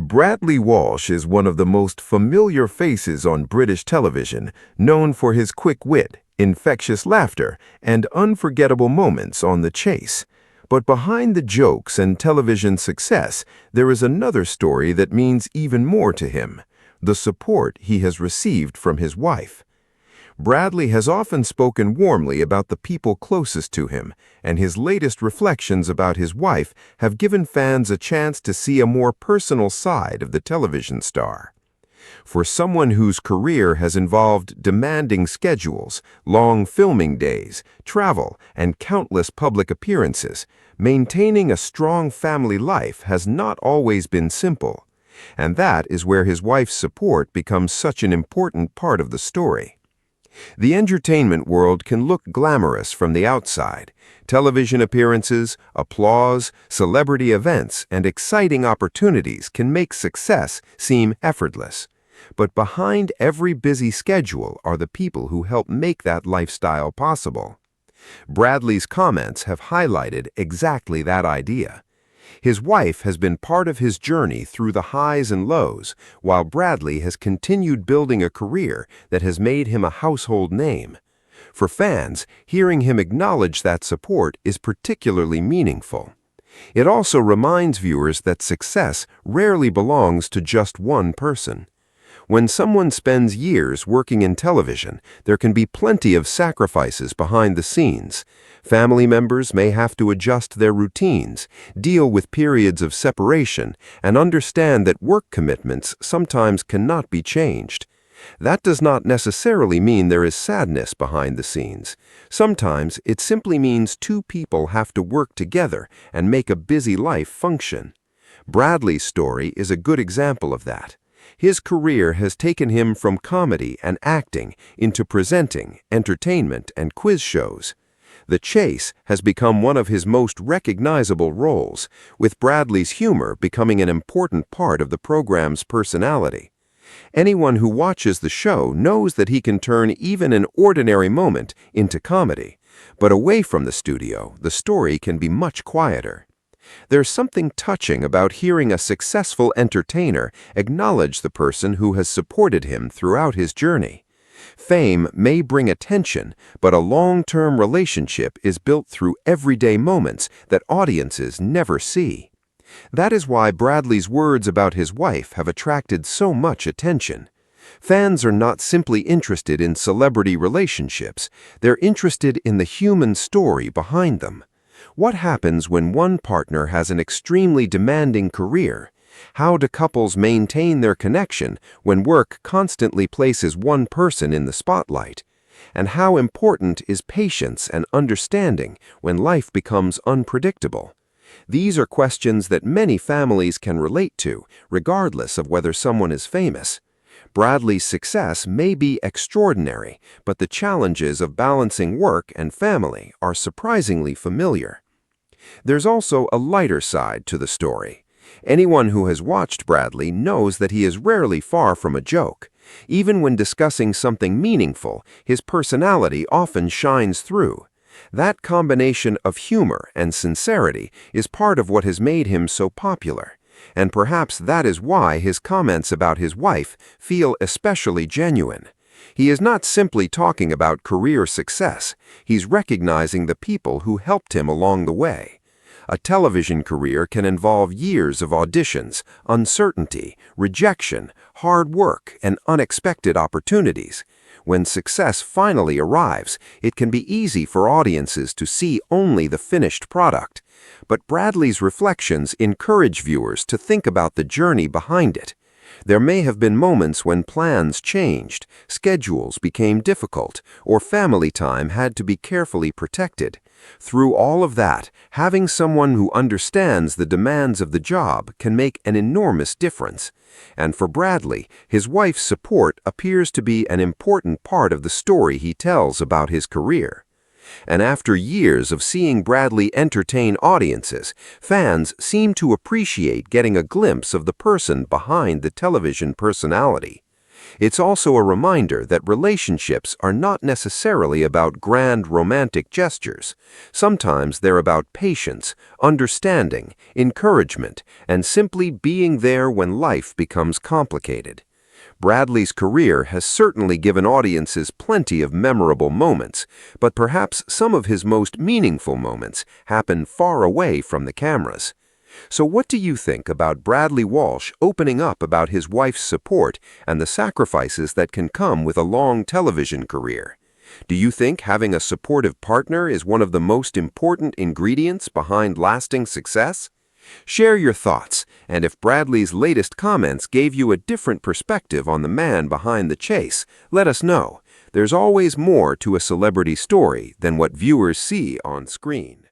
Bradley Walsh is one of the most familiar faces on British television, known for his quick wit, infectious laughter, and unforgettable moments on The Chase. But behind the jokes and television success, there is another story that means even more to him: the support he has received from his wife. Bradley has often spoken warmly about the people closest to him, and his latest reflections about his wife have given fans a chance to see a more personal side of the television star. For someone whose career has involved demanding schedules, long filming days, travel, and countless public appearances, maintaining a strong family life has not always been simple. And that is where his wife's support becomes such an important part of the story. The entertainment world can look glamorous from the outside. Television appearances, applause, celebrity events, and exciting opportunities can make success seem effortless. But behind every busy schedule are the people who help make that lifestyle possible. Bradley's comments have highlighted exactly that idea. His wife has been part of his journey through the highs and lows, while Bradley has continued building a career that has made him a household name. For fans, hearing him acknowledge that support is particularly meaningful. It also reminds viewers that success rarely belongs to just one person. When someone spends years working in television, there can be plenty of sacrifices behind the scenes. Family members may have to adjust their routines, deal with periods of separation, and understand that work commitments sometimes cannot be changed. That does not necessarily mean there is sadness behind the scenes. Sometimes it simply means two people have to work together and make a busy life function. Bradley's story is a good example of that. His career has taken him from comedy and acting into presenting, entertainment, and quiz shows. The Chase has become one of his most recognizable roles, with Bradley's humor becoming an important part of the program's personality. Anyone who watches the show knows that he can turn even an ordinary moment into comedy. But away from the studio, the story can be much quieter. There's something touching about hearing a successful entertainer acknowledge the person who has supported him throughout his journey. Fame may bring attention, but a long-term relationship is built through everyday moments that audiences never see. That is why Bradley's words about his wife have attracted so much attention. Fans are not simply interested in celebrity relationships, they're interested in the human story behind them. What happens when one partner has an extremely demanding career? How do couples maintain their connection when work constantly places one person in the spotlight? And how important is patience and understanding when life becomes unpredictable? These are questions that many families can relate to, regardless of whether someone is famous. Bradley's success may be extraordinary, but the challenges of balancing work and family are surprisingly familiar. There's also a lighter side to the story. Anyone who has watched Bradley knows that he is rarely far from a joke. Even when discussing something meaningful, his personality often shines through. That combination of humor and sincerity is part of what has made him so popular. And perhaps that is why his comments about his wife feel especially genuine. He is not simply talking about career success, he's recognizing the people who helped him along the way. A television career can involve years of auditions, uncertainty, rejection, hard work, and unexpected opportunities. When success finally arrives, it can be easy for audiences to see only the finished product. But Bradley's reflections encourage viewers to think about the journey behind it. There may have been moments when plans changed, schedules became difficult, or family time had to be carefully protected. Through all of that, having someone who understands the demands of the job can make an enormous difference. And for Bradley, his wife's support appears to be an important part of the story he tells about his career. And after years of seeing Bradley entertain audiences, fans seem to appreciate getting a glimpse of the person behind the television personality. It's also a reminder that relationships are not necessarily about grand romantic gestures. Sometimes they're about patience, understanding, encouragement, and simply being there when life becomes complicated. Bradley's career has certainly given audiences plenty of memorable moments, but perhaps some of his most meaningful moments happen far away from the cameras. So what do you think about Bradley Walsh opening up about his wife's support and the sacrifices that can come with a long television career? Do you think having a supportive partner is one of the most important ingredients behind lasting success? Share your thoughts, and if Bradley's latest comments gave you a different perspective on the man behind the chase, let us know. There's always more to a celebrity story than what viewers see on screen.